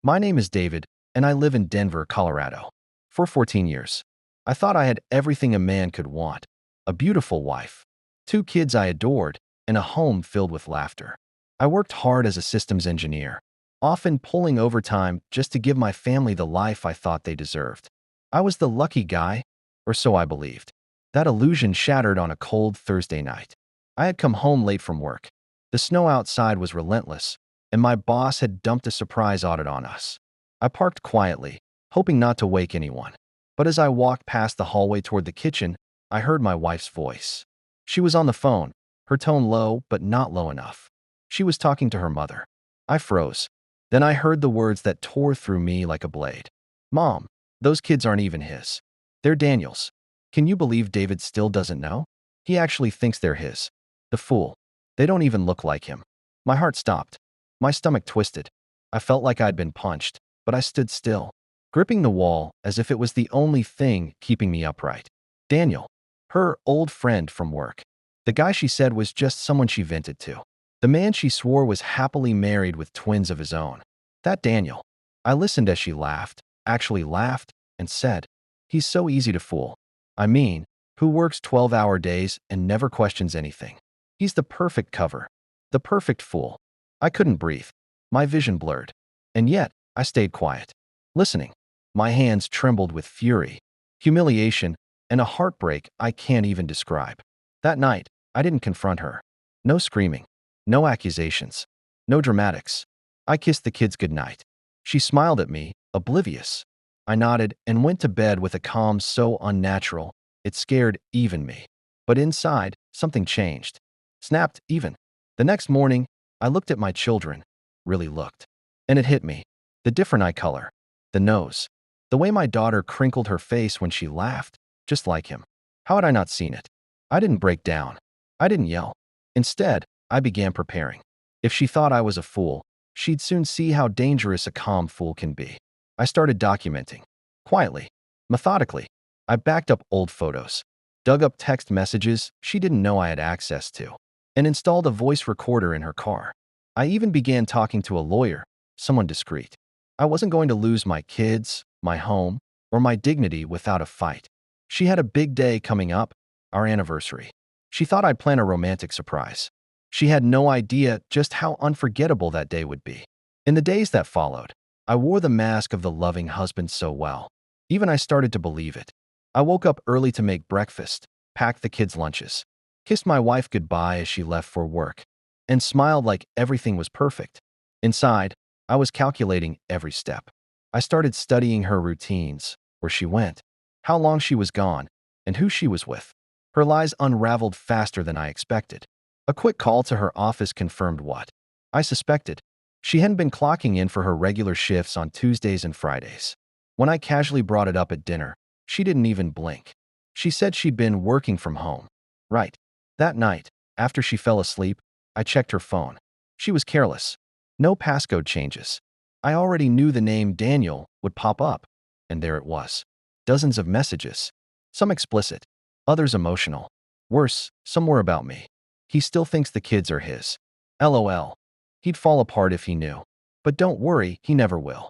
My name is David, and I live in Denver, Colorado. For 14 years, I thought I had everything a man could want: a beautiful wife, two kids I adored, and a home filled with laughter. I worked hard as a systems engineer, often pulling overtime just to give my family the life I thought they deserved. I was the lucky guy, or so I believed. That illusion shattered on a cold Thursday night. I had come home late from work. The snow outside was relentless, and my boss had dumped a surprise audit on us. I parked quietly, hoping not to wake anyone. But as I walked past the hallway toward the kitchen, I heard my wife's voice. She was on the phone, her tone low but not low enough. She was talking to her mother. I froze. Then I heard the words that tore through me like a blade. "Mom, those kids aren't even his. They're Daniel's. Can you believe David still doesn't know? He actually thinks they're his. The fool. They don't even look like him." My heart stopped. My stomach twisted. I felt like I'd been punched, but I stood still, gripping the wall as if it was the only thing keeping me upright. Daniel. Her old friend from work. The guy she said was just someone she vented to. The man she swore was happily married with twins of his own. That Daniel. I listened as she laughed, actually laughed, and said, "He's so easy to fool. I mean, who works 12-hour days and never questions anything? He's the perfect cover. The perfect fool." I couldn't breathe. My vision blurred. And yet, I stayed quiet, listening. My hands trembled with fury, humiliation, and a heartbreak I can't even describe. That night, I didn't confront her. No screaming. No accusations. No dramatics. I kissed the kids goodnight. She smiled at me, oblivious. I nodded and went to bed with a calm so unnatural, it scared even me. But inside, something changed. Snapped even. The next morning, I looked at my children, really looked. And it hit me. The different eye color. The nose. The way my daughter crinkled her face when she laughed, just like him. How had I not seen it? I didn't break down. I didn't yell. Instead, I began preparing. If she thought I was a fool, she'd soon see how dangerous a calm fool can be. I started documenting. Quietly. Methodically. I backed up old photos, dug up text messages she didn't know I had access to, and installed a voice recorder in her car. I even began talking to a lawyer, someone discreet. I wasn't going to lose my kids, my home, or my dignity without a fight. She had a big day coming up, our anniversary. She thought I'd plan a romantic surprise. She had no idea just how unforgettable that day would be. In the days that followed, I wore the mask of the loving husband so well. Even I started to believe it. I woke up early to make breakfast, packed the kids' lunches, kissed my wife goodbye as she left for work, and smiled like everything was perfect. Inside, I was calculating every step. I started studying her routines, where she went, how long she was gone, and who she was with. Her lies unraveled faster than I expected. A quick call to her office confirmed what I suspected. She hadn't been clocking in for her regular shifts on Tuesdays and Fridays. When I casually brought it up at dinner, she didn't even blink. She said she'd been working from home. Right. That night, after she fell asleep, I checked her phone. She was careless. No passcode changes. I already knew the name Daniel would pop up, and there it was. Dozens of messages. Some explicit, others emotional. Worse, some were about me. He still thinks the kids are his. LOL. He'd fall apart if he knew. But don't worry, he never will.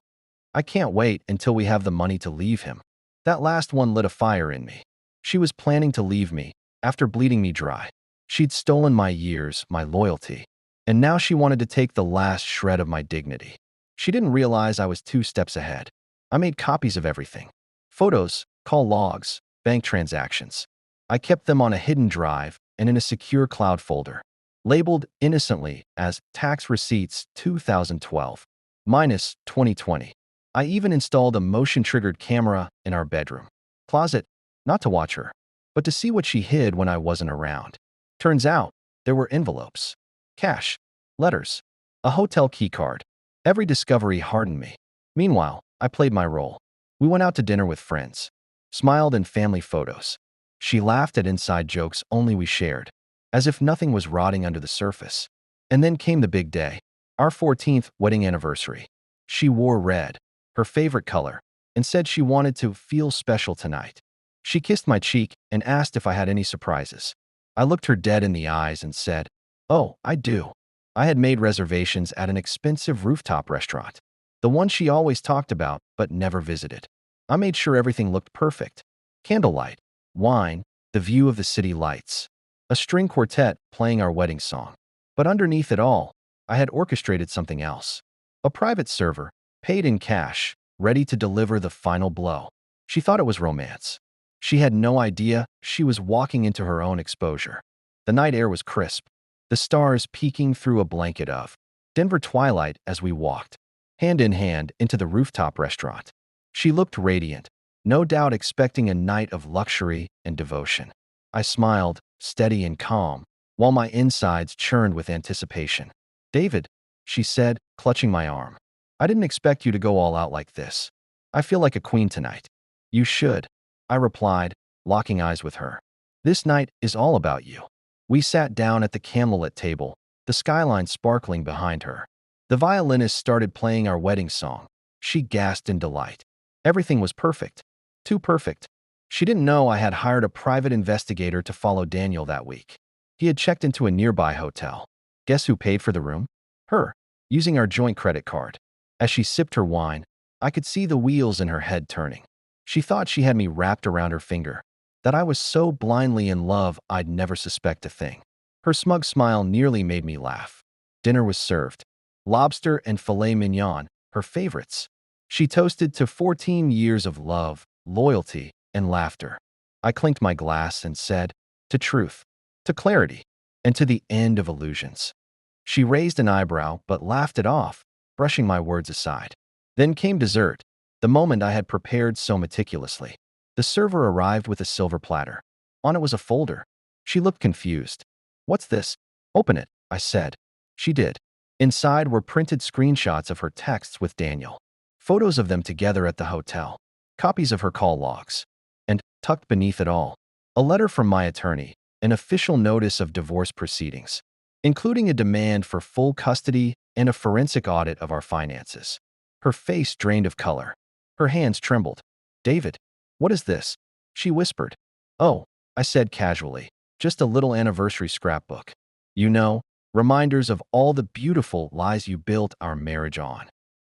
I can't wait until we have the money to leave him. That last one lit a fire in me. She was planning to leave me, after bleeding me dry. She'd stolen my years, my loyalty. And now she wanted to take the last shred of my dignity. She didn't realize I was 2 steps ahead. I made copies of everything. Photos, call logs, bank transactions. I kept them on a hidden drive and in a secure cloud folder, labeled innocently as tax receipts 2012 minus 2020. I even installed a motion-triggered camera in our bedroom closet, not to watch her, but to see what she hid when I wasn't around. Turns out, there were envelopes, cash, letters, a hotel key card. Every discovery hardened me. Meanwhile, I played my role. We went out to dinner with friends, smiled in family photos. She laughed at inside jokes only we shared, as if nothing was rotting under the surface. And then came the big day, our 14th wedding anniversary. She wore red, her favorite color, and said she wanted to feel special tonight. She kissed my cheek and asked if I had any surprises. I looked her dead in the eyes and said, "Oh, I do." I had made reservations at an expensive rooftop restaurant. the one she always talked about but never visited. I made sure everything looked perfect. Candlelight, wine, the view of the city lights, a string quartet playing our wedding song. But underneath it all, I had orchestrated something else. A private server, paid in cash, ready to deliver the final blow. She thought it was romance. She had no idea she was walking into her own exposure. The night air was crisp, the stars peeking through a blanket of Denver twilight as we walked, hand in hand, into the rooftop restaurant. She looked radiant, no doubt expecting a night of luxury and devotion. I smiled, steady and calm, while my insides churned with anticipation. "David," she said, clutching my arm, "I didn't expect you to go all out like this. I feel like a queen tonight." "You should," I replied, locking eyes with her. "This night is all about you." We sat down at the candlelit table, the skyline sparkling behind her. The violinist started playing our wedding song. She gasped in delight. Everything was perfect. Too perfect. She didn't know I had hired a private investigator to follow Daniel that week. He had checked into a nearby hotel. Guess who paid for the room? Her, using our joint credit card. As she sipped her wine, I could see the wheels in her head turning. She thought she had me wrapped around her finger, that I was so blindly in love I'd never suspect a thing. Her smug smile nearly made me laugh. Dinner was served. Lobster and filet mignon, her favorites. She toasted to 14 years of love, loyalty, and laughter. I clinked my glass and said, "To truth, to clarity, and to the end of illusions." She raised an eyebrow but laughed it off, brushing my words aside. Then came dessert, the moment I had prepared so meticulously. The server arrived with a silver platter. On it was a folder. She looked confused. "What's this?" "Open it," I said. She did. Inside were printed screenshots of her texts with Daniel, photos of them together at the hotel, copies of her call logs, and, tucked beneath it all, a letter from my attorney, an official notice of divorce proceedings, including a demand for full custody and a forensic audit of our finances. Her face drained of color. Her hands trembled. "David, what is this?" she whispered. "Oh," I said casually, "just a little anniversary scrapbook. You know, reminders of all the beautiful lies you built our marriage on."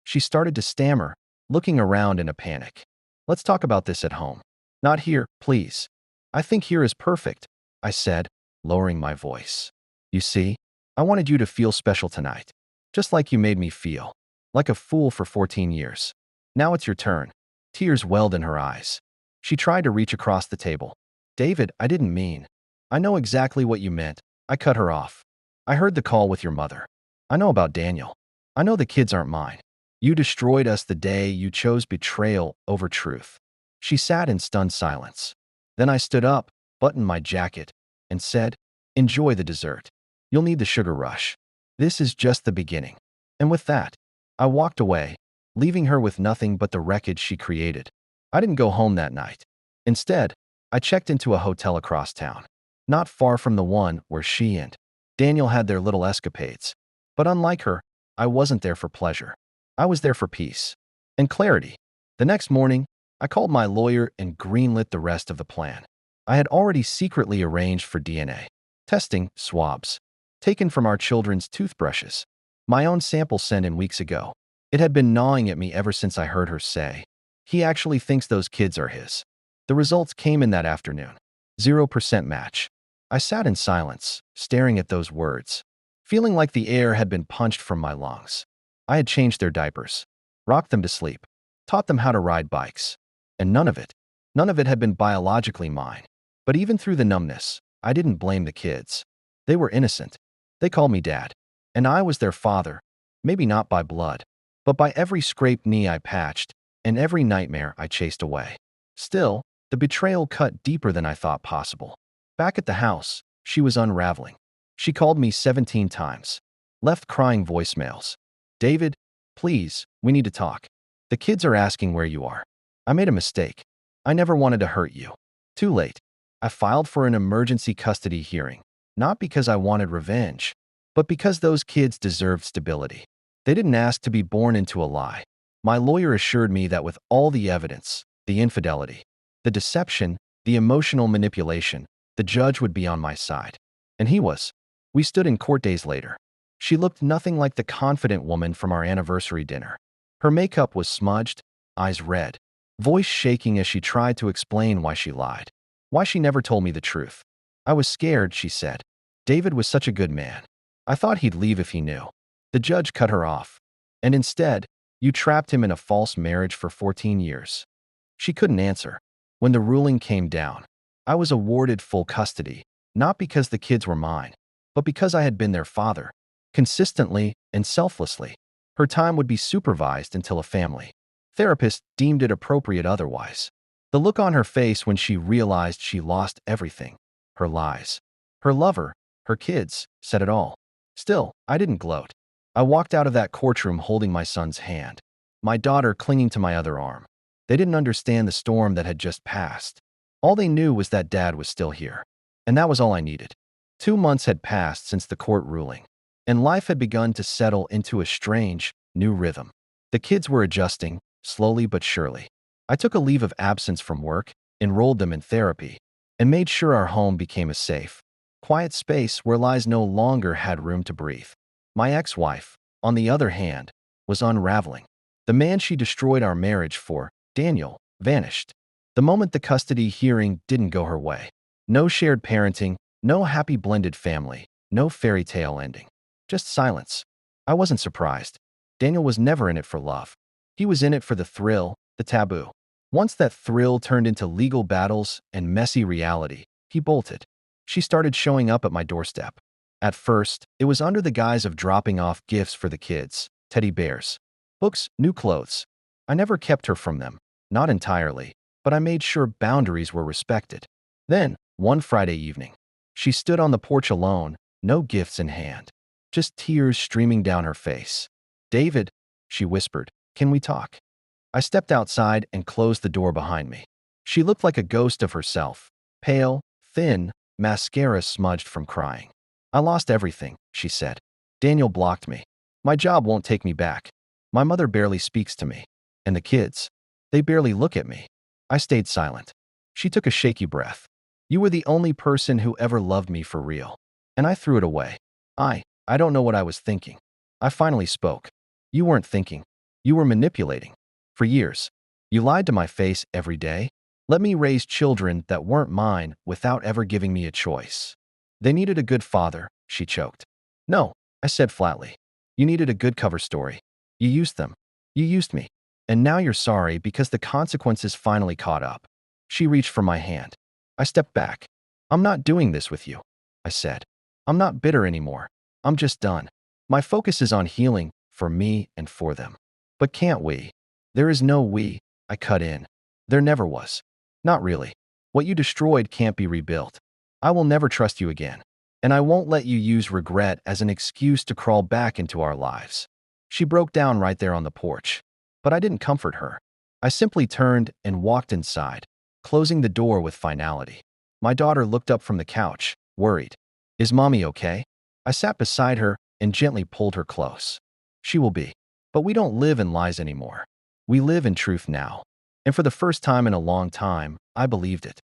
She started to stammer, looking around in a panic. "Let's talk about this at home. Not here, please." "I think here is perfect," I said, lowering my voice. "You see, I wanted you to feel special tonight, just like you made me feel, like a fool for 14 years. Now it's your turn." Tears welled in her eyes. She tried to reach across the table. "David, I didn't mean." "I know exactly what you meant." I cut her off. "I heard the call with your mother. I know about Daniel. I know the kids aren't mine. You destroyed us the day you chose betrayal over truth." She sat in stunned silence. Then I stood up, buttoned my jacket, and said, "Enjoy the dessert. You'll need the sugar rush. This is just the beginning." And with that, I walked away, leaving her with nothing but the wreckage she created. I didn't go home that night. Instead, I checked into a hotel across town, not far from the one where she and Daniel had their little escapades. But unlike her, I wasn't there for pleasure. I was there for peace and clarity. The next morning, I called my lawyer and greenlit the rest of the plan. I had already secretly arranged for DNA testing, swabs, taken from our children's toothbrushes. My own sample sent in weeks ago. It had been gnawing at me ever since I heard her say, "He actually thinks those kids are his." The results came in that afternoon. 0% match. I sat in silence, staring at those words, feeling like the air had been punched from my lungs. I had changed their diapers, rocked them to sleep, taught them how to ride bikes. And none of it had been biologically mine. But even through the numbness, I didn't blame the kids. They were innocent. They called me dad. And I was their father, maybe not by blood, but by every scraped knee I patched and every nightmare I chased away. Still, the betrayal cut deeper than I thought possible. Back at the house, she was unraveling. She called me 17 times, left crying voicemails. "David, please, we need to talk. The kids are asking where you are. I made a mistake. I never wanted to hurt you." Too late. I filed for an emergency custody hearing, not because I wanted revenge, but because those kids deserved stability. They didn't ask to be born into a lie. My lawyer assured me that with all the evidence, the infidelity, the deception, the emotional manipulation, the judge would be on my side. And he was. We stood in court days later. She looked nothing like the confident woman from our anniversary dinner. Her makeup was smudged, eyes red, voice shaking as she tried to explain why she lied. Why she never told me the truth. I was scared, she said. David was such a good man. I thought he'd leave if he knew. The judge cut her off. And instead, you trapped him in a false marriage for 14 years. She couldn't answer. When the ruling came down, I was awarded full custody, not because the kids were mine, but because I had been their father, consistently and selflessly. Her time would be supervised until a family therapist deemed it appropriate otherwise. The look on her face when she realized she lost everything, her lies, her lover, her kids, said it all. Still, I didn't gloat. I walked out of that courtroom holding my son's hand, my daughter clinging to my other arm. They didn't understand the storm that had just passed. All they knew was that Dad was still here. And that was all I needed. 2 months had passed since the court ruling, and life had begun to settle into a strange, new rhythm. The kids were adjusting, slowly but surely. I took a leave of absence from work, enrolled them in therapy, and made sure our home became a safe, quiet space where lies no longer had room to breathe. My ex-wife, on the other hand, was unraveling. The man she destroyed our marriage for, Daniel, vanished. The moment the custody hearing didn't go her way. No shared parenting, no happy blended family, no fairy tale ending. Just silence. I wasn't surprised. Daniel was never in it for love. He was in it for the thrill, the taboo. Once that thrill turned into legal battles and messy reality, he bolted. She started showing up at my doorstep. At first, it was under the guise of dropping off gifts for the kids, teddy bears, books, new clothes. I never kept her from them, not entirely, but I made sure boundaries were respected. Then, one Friday evening, she stood on the porch alone, no gifts in hand, just tears streaming down her face. "David," she whispered, "can we talk?" I stepped outside and closed the door behind me. She looked like a ghost of herself, pale, thin, mascara smudged from crying. "I lost everything," she said. "Daniel blocked me. My job won't take me back. My mother barely speaks to me. And the kids, they barely look at me." I stayed silent. She took a shaky breath. "You were the only person who ever loved me for real." And I threw it away. I don't know what I was thinking. I finally spoke. "You weren't thinking. You were manipulating. For years. You lied to my face every day. Let me raise children that weren't mine without ever giving me a choice. They needed a good father," she choked. "No," I said flatly. "You needed a good cover story. You used them. You used me. And now you're sorry because the consequences finally caught up." She reached for my hand. I stepped back. "I'm not doing this with you," I said. "I'm not bitter anymore. I'm just done. My focus is on healing, for me and for them." "But can't we?" "There is no we," I cut in. "There never was. Not really. What you destroyed can't be rebuilt. I will never trust you again. And I won't let you use regret as an excuse to crawl back into our lives." She broke down right there on the porch. But I didn't comfort her. I simply turned and walked inside, closing the door with finality. My daughter looked up from the couch, worried. "Is mommy okay?" I sat beside her and gently pulled her close. "She will be. But we don't live in lies anymore. We live in truth now." And for the first time in a long time, I believed it.